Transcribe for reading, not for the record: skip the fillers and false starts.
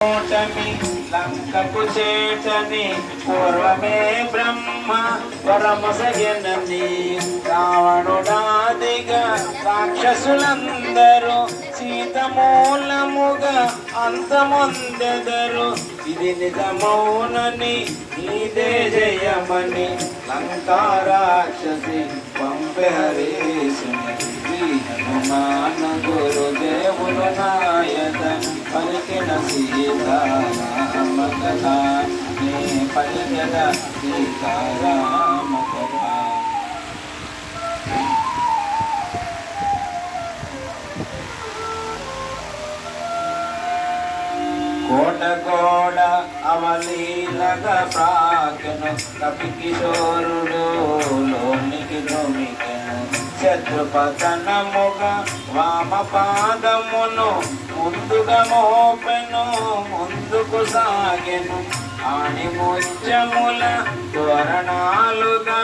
ఓటమి లంకకు చేటని పూర్వమే బ్రహ్మ వరమొసగెనని రావణుడాదిగా రాక్షసులందరూ సీతమూలముగా అంతమొందెదరు. ఇది నిజమౌనని నీదే జయమని లంకా రాక్షసి పంపె హరీశుని హనుమాన గురుదేవులు నాయక పలికిన సీతారామ కథ నీ పలికిన సీతారామ కథ. కోట గోడ అవలీలగా ప్రాకెను కపికిశోరుడు లోనికి ధృమికెను శత్రుపతనముగా వామ పాదమును ముందుగా మోపెను ముందుకు సాగెను ఆణి ముత్యముల తోరణాలుగా